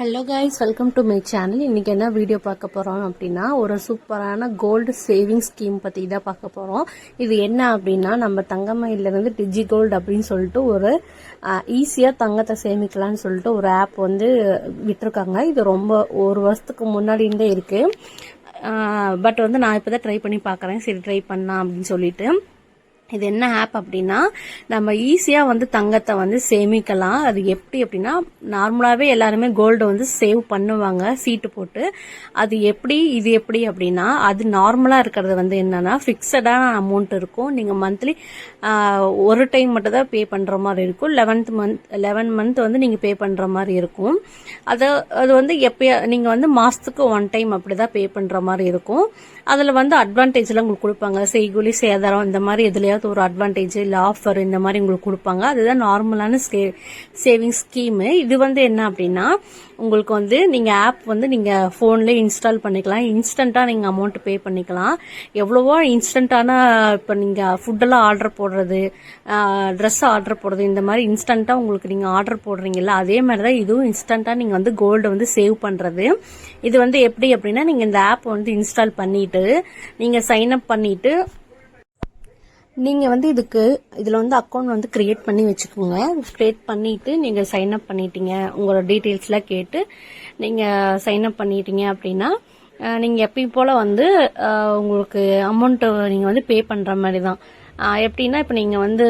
Hello guys, welcome to my channel. இன்றைக்கி என்ன video பார்க்க போகிறோம் அப்படின்னா, ஒரு சூப்பரான கோல்டு சேவிங் ஸ்கீம் பற்றி தான் பார்க்க போகிறோம். இது என்ன அப்படின்னா, நம்ம தங்கமயிலிருந்து டிஜி கோல்டு அப்படின்னு சொல்லிட்டு ஒரு ஈஸியாக தங்கத்தை சேமிக்கலாம்னு சொல்லிட்டு ஒரு ஆப் வந்து விட்டுருக்காங்க. இது ரொம்ப ஒரு வருஷத்துக்கு முன்னாடி இருந்தே இருக்குது. பட் வந்து நான் இப்போ தான் ட்ரை பண்ணி பார்க்குறேன். சரி ட்ரை பண்ணலாம் அப்படின்னு சொல்லிட்டு. இது என்ன ஆப் அப்படின்னா, நம்ம ஈஸியாக வந்து தங்கத்தை வந்து சேமிக்கலாம். அது எப்படி அப்படின்னா, நார்மலாகவே எல்லாருமே கோல்டு வந்து சேவ் பண்ணுவாங்க சீட்டு போட்டு. அது எப்படி இது எப்படி அப்படின்னா, அது நார்மலாக இருக்கிறது வந்து என்னன்னா ஃபிக்ஸடான அமௌண்ட் இருக்கும். நீங்கள் மந்த்லி ஒரு டைம் மட்டும் தான் பே பண்ணுற மாதிரி இருக்கும். 11 மந்த் வந்து நீங்கள் பே பண்ணுற மாதிரி இருக்கும். அது வந்து எப்போ நீங்கள் வந்து மாதத்துக்கு 1 டைம் அப்படி தான் பே பண்ணுற மாதிரி இருக்கும். அதில் வந்து அட்வான்டேஜ்லாம் உங்களுக்கு கொடுப்பாங்க. செய்கூலி சேதாரம் இந்த மாதிரி எதுலையாவது ஒரு அட்வான்டேஜ் இல்லை ஆஃபர் இந்த மாதிரி உங்களுக்கு கொடுப்பாங்க. அதுதான் நார்மலான சேவிங் ஸ்கீமு. இது வந்து என்ன அப்படின்னா, உங்களுக்கு வந்து நீங்கள் ஆப் வந்து நீங்கள் ஃபோன்லேயே இன்ஸ்டால் பண்ணிக்கலாம். இன்ஸ்டண்ட்டாக நீங்கள் அமௌண்ட் பே பண்ணிக்கலாம். எவ்வளவோ இன்ஸ்டண்ட்டான இப்போ நீங்கள் ஃபுட்டெல்லாம் ஆர்டர் போடுறது, ட்ரெஸ் ஆர்டர் போடுறது, இந்த மாதிரி இன்ஸ்டண்ட்டாக உங்களுக்கு நீங்கள் ஆர்டர் போடுறீங்கல்ல, அதே மாதிரி தான் இதுவும் இன்ஸ்டண்ட்டாக நீங்கள் வந்து கோல்டு வந்து சேவ் பண்ணுறது. இது வந்து எப்படி அப்படின்னா, நீங்கள் இந்த ஆப் வந்து இன்ஸ்டால் பண்ணிவிட்டு நீங்கள் சைன் அப் பண்ணிவிட்டு நீங்கள் வந்து இதில் வந்து அக்கௌண்ட் வந்து க்ரியேட் பண்ணி வச்சுக்கோங்க. க்ரியேட் பண்ணிவிட்டு நீங்கள் சைன் அப் பண்ணிட்டீங்க, உங்களோட டீட்டெயில்ஸ்லாம் கேட்டு நீங்கள் சைன் அப் பண்ணிட்டீங்க அப்படின்னா, நீங்கள் எப்பயும் போல் வந்து உங்களுக்கு அமௌண்ட்டு நீங்கள் வந்து பே பண்ணுற மாதிரி தான். எப்படின்னா, இப்போ நீங்கள் வந்து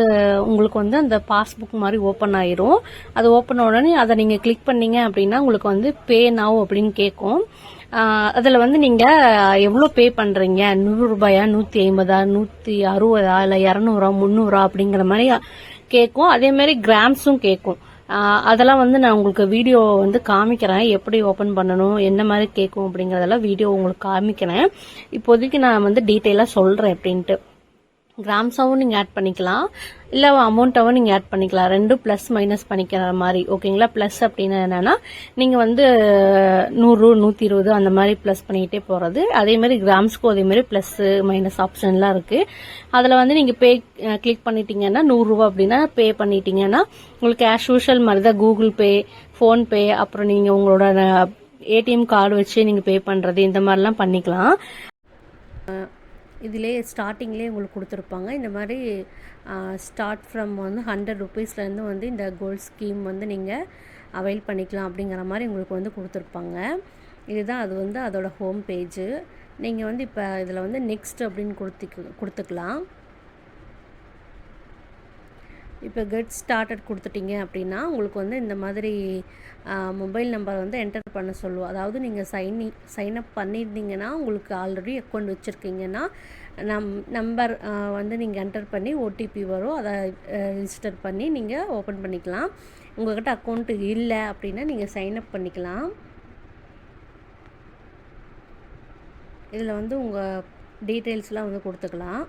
உங்களுக்கு வந்து அந்த பாஸ்புக் மாதிரி ஓப்பன் ஆயிரும். அது ஓப்பன் உடனே அதை நீங்கள் கிளிக் பண்ணீங்க அப்படின்னா உங்களுக்கு வந்து பே நவ் அப்படின்னு கேட்கும். அதில் வந்து நீங்கள் எவ்வளோ பே பண்ணுறீங்க, 100 ரூபாயா, 150, 160, இல்லை 200, 300 அப்படிங்கிற மாதிரி கேட்கும். அதே மாதிரி கிராம்ஸும் கேட்கும். அதெல்லாம் வந்து நான் உங்களுக்கு வீடியோ வந்து காமிக்கிறேன், எப்படி ஓப்பன் பண்ணணும், என்ன மாதிரி கேட்கும் அப்படிங்கிறதெல்லாம் வீடியோ உங்களுக்கு காமிக்கிறேன். இப்போதைக்கு நான் வந்து டீட்டெயிலாக சொல்கிறேன் எப்படின்ட்டு. கிராம்ஸாகவும் நீங்கள் ஆட் பண்ணிக்கலாம், இல்லை அமௌண்ட்டாகவும் நீங்கள் ஆட் பண்ணிக்கலாம். ரெண்டும் ப்ளஸ் மைனஸ் பண்ணிக்கிற மாதிரி. ஓகேங்களா? ப்ளஸ் அப்படின்னா என்னென்னா, நீங்கள் வந்து 100, 120 அந்த மாதிரி ப்ளஸ் பண்ணிக்கிட்டே போகிறது. அதேமாதிரி கிராம்ஸ்க்கும் அதேமாதிரி ப்ளஸ் மைனஸ் ஆப்ஷன்லாம் இருக்குது. அதில் வந்து நீங்கள் பே கிளிக் பண்ணிட்டீங்கன்னா 100 ரூபா அப்படின்னா பே பண்ணிட்டீங்கன்னா உங்களுக்கு ஆஸ் யூஷுவல் மாதிரி தான் கூகுள் பே, ஃபோன்பே, அப்புறம் நீங்கள் உங்களோட ஏடிஎம் கார்டு வச்சு நீங்கள் பே பண்ணுறது, இந்த மாதிரிலாம் பண்ணிக்கலாம். இதிலே ஸ்டார்டிங்லேயே உங்களுக்கு கொடுத்துருப்பாங்க. இந்த மாதிரி ஸ்டார்ட் ஃப்ரம் வந்து 100 ருபீஸ்லேருந்து வந்து இந்த கோல்ட் ஸ்கீம் வந்து நீங்கள் அவைல் பண்ணிக்கலாம் அப்படிங்கிற மாதிரி உங்களுக்கு வந்து கொடுத்துருப்பாங்க. இதுதான் அது வந்து அதோட ஹோம் பேஜு. நீங்கள் வந்து இப்போ இதில் வந்து நெக்ஸ்ட் அப்படின்னு கொடுத்துக்கலாம். இப்போ கெட் ஸ்டார்டட் கொடுத்துட்டீங்க அப்படின்னா உங்களுக்கு வந்து இந்த மாதிரி மொபைல் நம்பர் வந்து என்டர் பண்ண சொல்லுவோம். அதாவது நீங்கள் சைன் அப் பண்ணியிருந்தீங்கன்னா, உங்களுக்கு ஆல்ரெடி அக்கௌண்ட் வச்சுருக்கீங்கன்னா நம்பர் வந்து நீங்கள் என்டர் பண்ணி ஓடிபி வரும், அதை ரிஜிஸ்டர் பண்ணி நீங்கள் ஓப்பன் பண்ணிக்கலாம். உங்கள்கிட்ட அக்கௌண்ட்டு இல்லை அப்படின்னா நீங்கள் சைன் அப் பண்ணிக்கலாம். இதில் வந்து உங்கள் டீட்டெயில்ஸ்லாம் வந்து கொடுத்துக்கலாம்.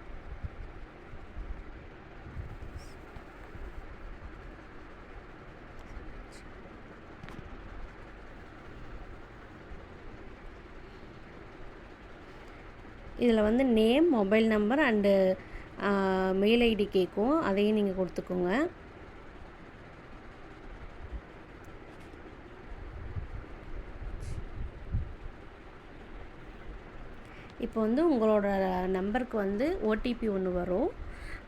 இதில் வந்து name, mobile number and mail ID கேட்கும். அதையும் நீங்கள் கொடுத்துக்கோங்க. இப்போ வந்து உங்களோட நம்பருக்கு வந்து ஓடிபி ஒன்று வரும்.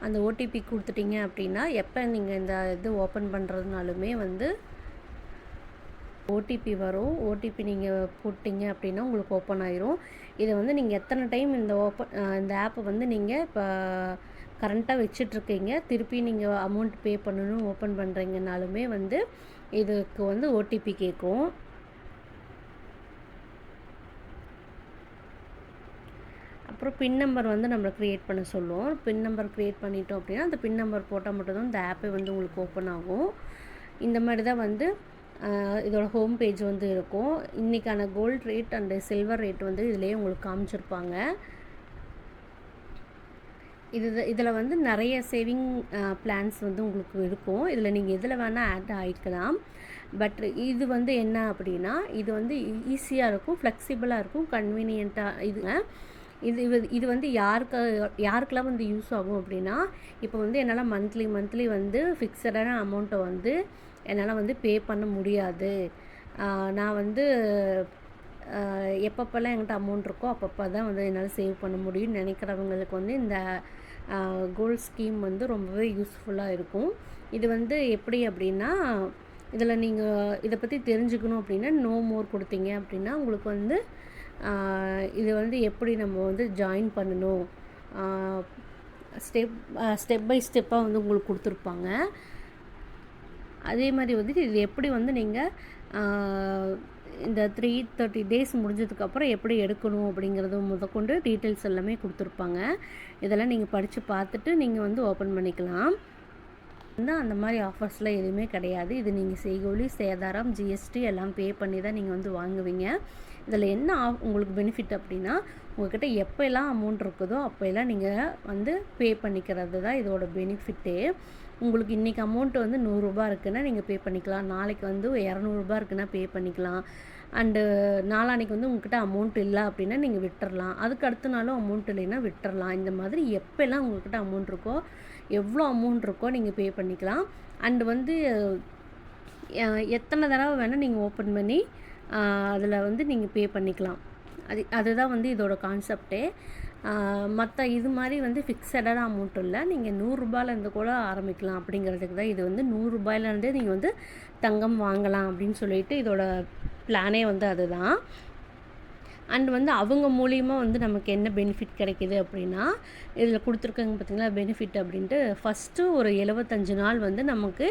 அந்த ஓடிபி கொடுத்துட்டீங்க அப்படின்னா எப்போ நீங்கள் இந்த இது ஓப்பன் பண்ணுறதுனாலுமே வந்து ஓடிபி வரும். ஓடிபி நீங்கள் போட்டிங்க அப்படின்னா உங்களுக்கு ஓப்பன் ஆயிரும். இதை வந்து நீங்கள் எத்தனை டைம் இந்த ஆப்பை வந்து நீங்கள் இப்போ கரண்ட்டாக வச்சிட்ருக்கீங்க, திருப்பி நீங்கள் அமௌண்ட் பே பண்ணணும் ஓப்பன் பண்ணுறீங்கனாலுமே வந்து இதுக்கு வந்து ஓடிபி கேட்கும். அப்புறம் பின் நம்பர் வந்து நம்மளை க்ரியேட் பண்ண சொல்லுவோம். பின் நம்பர் க்ரியேட் பண்ணிட்டோம் அப்படின்னா அந்த பின் நம்பர் போட்டால் மட்டும்தான் இந்த ஆப்பே வந்து உங்களுக்கு ஓப்பன் ஆகும். இந்த மாதிரி தான் வந்து இதோட ஹோம் பேஜ் வந்து இருக்கும். இன்றைக்கான gold rate and silver rate வந்து இதிலே உங்களுக்கு காமிச்சிருப்பாங்க. இதில் வந்து நிறைய சேவிங் பிளான்ஸ் வந்து உங்களுக்கு இருக்கும். இதில் நீங்கள் எதில் வேணால் ஆட் ஆகிக்கலாம். பட் இது வந்து என்ன அப்படின்னா, இது வந்து ஈஸியாக இருக்கும், ஃப்ளெக்சிபிளாக இருக்கும், கன்வீனியண்ட்டாக இது வந்து யாருக்கெல்லாம் வந்து யூஸ் ஆகும் அப்படின்னா, இப்போ வந்து என்னால் மந்த்லி வந்து ஃபிக்ஸடான அமௌண்ட்டை வந்து என்னால் வந்து பே பண்ண முடியாது, நான் வந்து எப்பப்போல்லாம் என்கிட்ட அமௌண்ட் இருக்கோ அப்பப்போ தான் வந்து என்னால் சேவ் பண்ண முடியும்னு நினைக்கிறவங்களுக்கு வந்து இந்த கோல்ட் ஸ்கீம் வந்து ரொம்பவே யூஸ்ஃபுல்லாக இருக்கும். இது வந்து எப்படி அப்படின்னா, இதில் நீங்கள் இதை பற்றி தெரிஞ்சுக்கணும் அப்படின்னா நோ மோர் கொடுத்தீங்க அப்படின்னா உங்களுக்கு வந்து இது வந்து எப்படி நம்ம வந்து ஜாயின் பண்ணணும் ஸ்டெப் பை ஸ்டெப்பாக வந்து உங்களுக்கு கொடுத்துருப்பாங்க. அதே மாதிரி வந்துட்டு இது எப்படி வந்து நீங்கள் இந்த 330 டேஸ் முடிஞ்சதுக்கப்புறம் எப்படி எடுக்கணும் அப்படிங்கிறது முதற்கொண்டு டீட்டெயில்ஸ் எல்லாமே கொடுத்துருப்பாங்க. இதெல்லாம் நீங்கள் படித்து பார்த்துட்டு நீங்கள் வந்து ஓப்பன் பண்ணிக்கலாம். வந்து அந்த மாதிரி ஆஃபர்ஸ்லாம் எதுவுமே கிடையாது. இது நீங்கள் செய்கூலி சேதாரம் ஜிஎஸ்டி எல்லாம் பே பண்ணி தான் நீங்கள் வந்து வாங்குவீங்க. இதில் என்ன உங்களுக்கு பெனிஃபிட் அப்படின்னா, உங்கள்கிட்ட எப்போல்லாம் அமௌண்ட் இருக்குதோ அப்போல்லாம் நீங்கள் வந்து பே பண்ணிக்கிறது தான் இதோட பெனிஃபிட்டே. உங்களுக்கு இன்றைக்கி அமௌண்ட் வந்து 100 ரூபா இருக்குன்னா நீங்கள் பே பண்ணிக்கலாம். நாளைக்கு வந்து 200 ரூபா இருக்குன்னா பே பண்ணிக்கலாம். அண்டு நாளான்னைக்கு வந்து உங்கள்கிட்ட அமௌண்ட் இல்லை அப்படின்னா நீங்கள் விட்டுறலாம். அதுக்கு அடுத்த நாளும் அமௌண்ட் இல்லைன்னா விட்டுறலாம். இந்த மாதிரி எப்போல்லாம் உங்கள்கிட்ட அமௌண்ட் இருக்கோ, எவ்வளோ அமௌண்ட் இருக்கோ நீங்கள் பே பண்ணிக்கலாம். அண்டு வந்து எத்தனை தடவை வேணால் நீங்கள் ஓப்பன் பண்ணி அதில் வந்து நீங்கள் பே பண்ணிக்கலாம். அதுதான் வந்து இதோட கான்செப்டே. மற்ற இது மாதிரி வந்து ஃபிக்ஸடான அமௌண்ட் இல்லை. நீங்கள் 100 ரூபாயிலேருந்து கூட ஆரம்பிக்கலாம் அப்படிங்கிறதுக்கு தான் இது வந்து 100 ரூபாயிலேருந்தே நீங்கள் வந்து தங்கம் வாங்கலாம் அப்படின்னு சொல்லிட்டு இதோட பிளானே வந்து அதுதான். அண்ட் வந்து அவங்க மூலியமாக வந்து நமக்கு என்ன பெனிஃபிட் கிடைக்கிது அப்படின்னா, இதில் கொடுத்துருக்காங்க பார்த்திங்களா பெனிஃபிட் அப்படின்ட்டு. ஃபஸ்ட்டு ஒரு 75 நாள் வந்து நமக்கு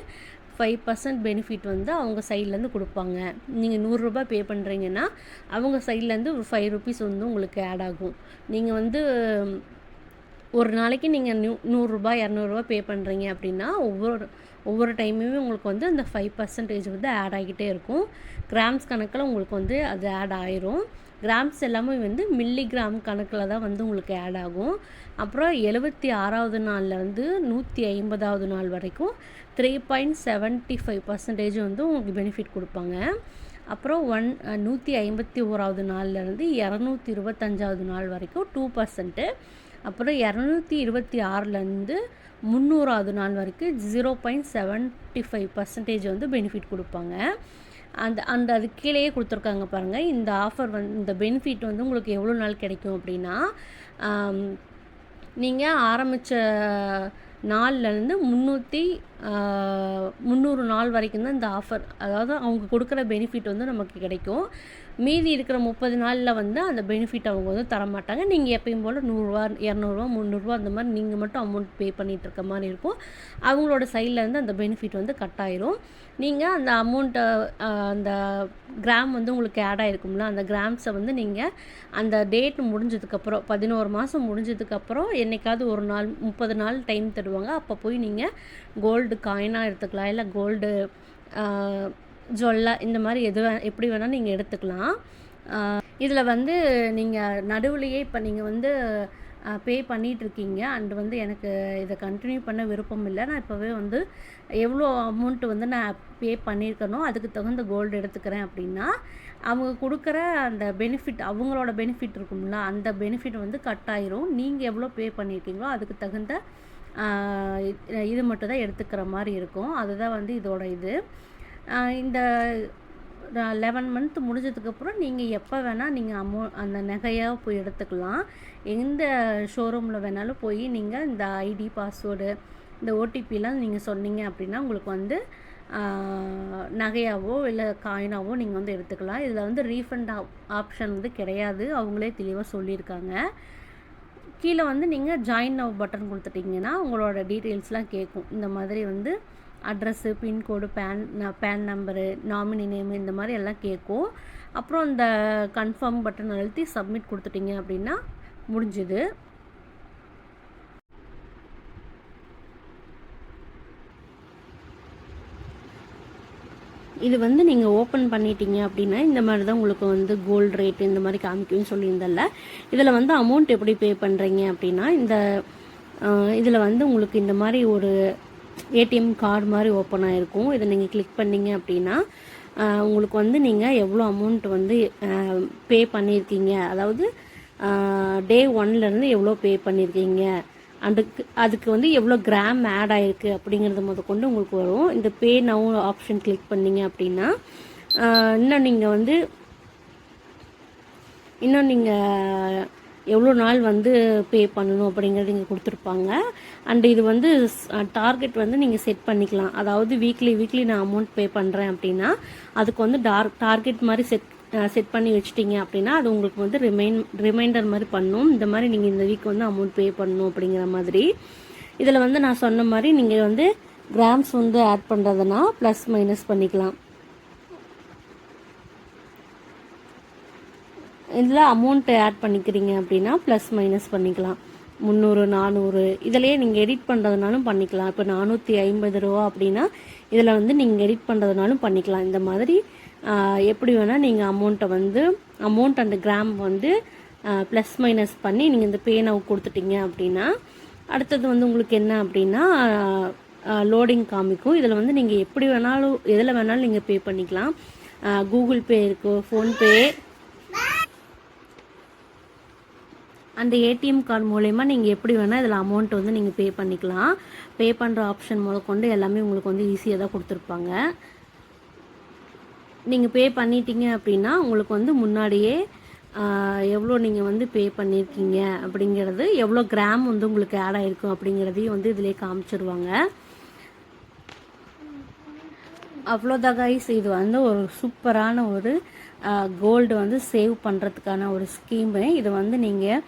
5% பெனிஃபிட் வந்து அவங்க சைட்லேருந்து கொடுப்பாங்க. நீங்கள் 100 ரூபா பே பண்ணுறீங்கன்னா அவங்க சைட்லேருந்து ஒரு 5 ருபீஸ் வந்து உங்களுக்கு ஆட் ஆகும். நீங்கள் வந்து ஒரு நாளைக்கு நீங்கள் 100 ரூபா 200 ரூபா பே பண்ணுறீங்க அப்படின்னா ஒவ்வொரு டைமுமே உங்களுக்கு வந்து அந்த 5% வந்து ஆட் ஆகிட்டே இருக்கும். கிராம்ஸ் கணக்கில் உங்களுக்கு வந்து அது ஆட் ஆயிரும். கிராம்ஸ் எல்லாமே வந்து மில்லிகிராம் கணக்கில் தான் வந்து உங்களுக்கு ஆட் ஆகும். அப்புறம் 76வது நாள்லேருந்து 150வது நாள் வரைக்கும் 3.75% வந்து உங்களுக்கு பெனிஃபிட் கொடுப்பாங்க. அப்புறம் 151வது நாள்லேருந்து 225வது நாள் வரைக்கும் 2%. அப்புறம் 226லேருந்து 300வது நாள் வரைக்கும் 0.75% வந்து பெனிஃபிட் கொடுப்பாங்க. அந்த அது கீழேயே கொடுத்துருக்காங்க பாருங்கள். இந்த ஆஃபர் வந்து இந்த பெனிஃபிட் வந்து உங்களுக்கு எவ்வளோ நாள் கிடைக்கும் அப்படின்னா, நீங்கள் ஆரம்பித்த நாள்லேருந்து 300 நாள் வரைக்கும் தான் இந்த ஆஃபர். அதாவது அவங்க கொடுக்குற பெனிஃபிட் வந்து நமக்கு கிடைக்கும். மீதி இருக்கிற 30 நாளில் வந்து அந்த பெனிஃபிட் அவங்க வந்து தரமாட்டாங்க. நீங்கள் எப்பயும் போல் 100 ரூபா 200 ரூபா 300 ரூபா அந்த மாதிரி நீங்கள் மட்டும் அமௌண்ட் பே பண்ணிகிட்டு இருக்க மாதிரி இருக்கும். அவங்களோட சைட்லேருந்து அந்த பெனிஃபிட் வந்து கட் ஆயிரும். நீங்கள் அந்த அமௌண்ட்டை அந்த கிராம் வந்து உங்களுக்கு ஆட் ஆகிருக்கும்ல, அந்த கிராம்ஸை வந்து நீங்கள் அந்த டேட் முடிஞ்சதுக்கப்புறம் 11 மாதம் முடிஞ்சதுக்கப்புறம் என்றைக்காவது ஒரு நாள் 30 நாள் டைம் தருவாங்க. அப்போ போய் நீங்கள் கோல்டு காயினாக எடுத்துக்கலாம், இல்லை கோல்டு ஜுவல்லா இந்த மாதிரி எப்படி வேணால் நீங்கள் எடுத்துக்கலாம். இதில் வந்து நீங்கள் நடுவுலையே இப்போ நீங்கள் வந்து பே பண்ணிகிட்ருக்கீங்க அண்ட் வந்து எனக்கு இதை கண்டினியூ பண்ண விருப்பம் இல்லை, நான் இப்போவே வந்து எவ்வளோ அமௌண்ட்டு வந்து நான் பே பண்ணியிருக்கனோ அதுக்கு தகுந்த கோல்டு எடுத்துக்கிறேன் அப்படின்னா, அவங்க கொடுக்குற அந்த பெனிஃபிட் அவங்களோட பெனிஃபிட் இருக்கும்ல, அந்த பெனிஃபிட் வந்து கட் ஆயிரும். நீங்கள் எவ்வளோ பே பண்ணியிருக்கீங்களோ அதுக்கு தகுந்த இது மட்டும் தான் எடுத்துக்கிற மாதிரி இருக்கும். அதுதான் வந்து இதோட இது. இந்த 11 மந்த் முடிஞ்சதுக்கப்புறம் நீங்கள் எப்போ வேணால் நீங்கள் அந்த நகையாக போய் எடுத்துக்கலாம். எந்த ஷோரூமில் வேணாலும் போய் நீங்கள் இந்த ஐடி பாஸ்வேர்டு இந்த ஓடிபிலாம் நீங்கள் சொன்னீங்க அப்படின்னா உங்களுக்கு வந்து நகையாவோ இல்லை காயினாவோ நீங்கள் வந்து எடுத்துக்கலாம். இதில் வந்து ரீஃபண்ட் ஆப்ஷன் வந்து கிடையாது, அவங்களே தெளிவாக சொல்லியிருக்காங்க. கீழே வந்து நீங்கள் ஜாயின் நவ் பட்டன் கொடுத்துட்டிங்கன்னா உங்களோட டீட்டெயில்ஸ்லாம் கேட்கும். இந்த மாதிரி வந்து address, pincode, PAN number, nominee name இந்த மாதிரி எல்லாம் கேட்கும். அப்புறம் இந்த கன்ஃபார்ம் பட்டன் அழுத்தி சப்மிட் கொடுத்துட்டிங்க அப்படின்னா முடிஞ்சுது. இது வந்து நீங்கள் ஓப்பன் பண்ணிட்டீங்க அப்படின்னா இந்த மாதிரி தான் உங்களுக்கு வந்து கோல்டு ரேட் இந்த மாதிரி காமிக்கும்னு சொல்லியிருந்தல. இதில் வந்து அமௌண்ட் எப்படி பே பண்ணுறீங்க அப்படின்னா, இதில் வந்து உங்களுக்கு இந்த மாதிரி ஒரு ஏடிஎம் கார்டு மாதிரி ஓப்பன் ஆகிருக்கும். இதை நீங்கள் கிளிக் பண்ணிங்க அப்படின்னா உங்களுக்கு வந்து நீங்கள் எவ்வளோ அமௌண்ட் வந்து பே பண்ணியிருக்கீங்க, அதாவது டே 1லேருந்து எவ்வளோ பே பண்ணியிருக்கீங்க, அதுக்கு வந்து எவ்வளோ கிராம் ஆட் ஆகிருக்கு அப்படிங்கிறத முதற்கொண்டு உங்களுக்கு வரும். இந்த பே நவ் ஆப்ஷன் கிளிக் பண்ணிங்க அப்படின்னா இன்னும் நீங்கள் எவ்வளோ நாள் வந்து பே பண்ணணும் அப்படிங்கிறது இங்கே கொடுத்துருப்பாங்க. அண்ட் இது வந்து டார்கெட் வந்து நீங்கள் செட் பண்ணிக்கலாம். அதாவது வீக்லி நான் அமௌண்ட் பே பண்ணுறேன் அப்படின்னா அதுக்கு வந்து டார்கெட் மாதிரி செட் பண்ணி வச்சிட்டிங்க அப்படின்னா அது உங்களுக்கு வந்து ரிமைண்டர் மாதிரி பண்ணும். இந்த மாதிரி நீங்கள் இந்த வீக் வந்து அமௌண்ட் பே பண்ணணும் அப்படிங்கிற மாதிரி. இதில் வந்து நான் சொன்ன மாதிரி நீங்கள் வந்து கிராம்ஸ் வந்து ஆட் பண்ணுறதுனா ப்ளஸ் மைனஸ் பண்ணிக்கலாம். இதில் அமௌண்ட்டு ஆட் பண்ணிக்கிறீங்க அப்படின்னா ப்ளஸ் மைனஸ் பண்ணிக்கலாம். 300 400 இதிலேயே நீங்கள் எடிட் பண்ணுறதுனாலும் பண்ணிக்கலாம். இப்போ 450 ரூபா அப்படின்னா இதில் வந்து நீங்கள் எடிட் பண்ணுறதுனாலும் பண்ணிக்கலாம். இந்த மாதிரி எப்படி வேணால் நீங்கள் அமௌண்ட் அண்ட் கிராம் வந்து ப்ளஸ் மைனஸ் பண்ணி நீங்கள் இந்த பே நவ் கொடுத்துட்டீங்க அப்படின்னா அடுத்தது வந்து உங்களுக்கு என்ன அப்படின்னா லோடிங் காமிக்கும். இதில் வந்து நீங்கள் எப்படி வேணாலும் எதில் வேணாலும் நீங்கள் பே பண்ணிக்கலாம். கூகுள் பே இருக்குது, ஃபோன்பே அந்த ஏடிஎம் கார்டு மூலயமா நீங்கள் எப்படி வேணால் இதில் அமௌண்ட் வந்து நீங்கள் பே பண்ணிக்கலாம். பே பண்ணுற ஆப்ஷன் முதற்கொண்டு எல்லாமே உங்களுக்கு வந்து ஈஸியாக தான் கொடுத்துருப்பாங்க. நீங்கள் பே பண்ணிட்டீங்க அப்படின்னா உங்களுக்கு வந்து முன்னாடியே எவ்வளோ நீங்கள் வந்து பே பண்ணியிருக்கீங்க அப்படிங்கிறது, எவ்வளோ கிராம் வந்து உங்களுக்கு ஆட் ஆகிருக்கும் அப்படிங்கிறதையும் வந்து இதிலே காமிச்சிருவாங்க. அவ்வளோதான் கைஸ், இது வந்து ஒரு சூப்பரான ஒரு கோல்டு வந்து சேவ் பண்ணுறதுக்கான ஒரு ஸ்கீமு. இது வந்து நீங்கள்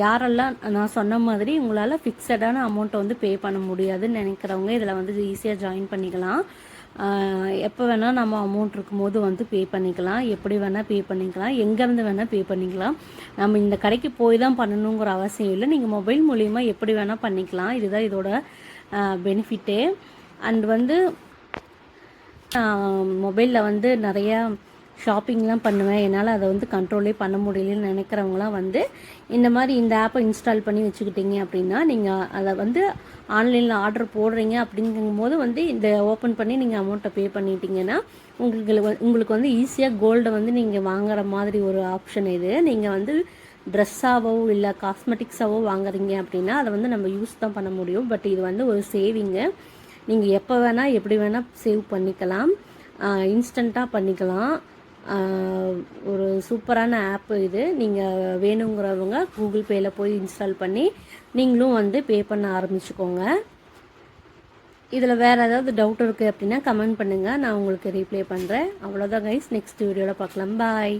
யாரெல்லாம் நான் சொன்ன மாதிரி உங்களால் ஃபிக்ஸடான அமௌண்ட்டை வந்து பே பண்ண முடியாதுன்னு நினைக்கிறவங்க இதில் வந்து ஈஸியாக ஜாயின் பண்ணிக்கலாம். எப்போ வேணால் நம்ம அமௌண்ட் இருக்கும்போது வந்து பே பண்ணிக்கலாம், எப்படி வேணால் பே பண்ணிக்கலாம், எங்கேருந்து வேணால் பே பண்ணிக்கலாம். நம்ம இந்த கடைக்கு போய் தான் பண்ணணுங்கிற அவசியம் இல்லை. நீங்கள் மொபைல் மூலிமா எப்படி வேணால் பண்ணிக்கலாம். இதுதான் இதோட பெனிஃபிட்டே. அண்ட் வந்து மொபைலில் வந்து நிறையா ஷாப்பிங்லாம் பண்ணுவேன், என்னால் அதை வந்து கண்ட்ரோலே பண்ண முடியலன்னு நினைக்கிறவங்களாம் வந்து இந்த மாதிரி இந்த ஆப்பை இன்ஸ்டால் பண்ணி வச்சுக்கிட்டீங்க அப்படின்னா நீங்கள் அதை வந்து ஆன்லைனில் ஆர்டர் போடுறீங்க அப்படிங்கும்போது வந்து இந்த ஓப்பன் பண்ணி நீங்கள் அமௌண்ட்டை பே பண்ணிட்டீங்கன்னா உங்களுக்கு வந்து ஈஸியாக கோல்டை வந்து நீங்கள் வாங்குற மாதிரி ஒரு ஆப்ஷன் இது. நீங்கள் வந்து ட்ரெஸ்ஸாவோ இல்லை காஸ்மெட்டிக்ஸாவோ வாங்குறீங்க அப்படின்னா அதை வந்து நம்ம யூஸ் தான் பண்ண முடியும். பட் இது வந்து ஒரு சேவிங்கு. நீங்கள் எப்போ வேணால் எப்படி வேணால் சேவ் பண்ணிக்கலாம், இன்ஸ்டண்ட்டாக பண்ணிக்கலாம். ஒரு சூப்பரான ஆப்பு இது. நீங்கள் வேணுங்கிறவங்க கூகுள் பேயில் போய் இன்ஸ்டால் பண்ணி நீங்களும் வந்து பே பண்ண ஆரம்பிச்சுக்கோங்க. இதில் வேறு ஏதாவது டவுட் இருக்குது அப்படின்னா கமெண்ட் பண்ணுங்கள், நான் உங்களுக்கு ரீப்ளை பண்ணுறேன். அவ்வளோதான் கைஸ், நெக்ஸ்ட் வீடியோவில் பார்க்கலாம். பாய்.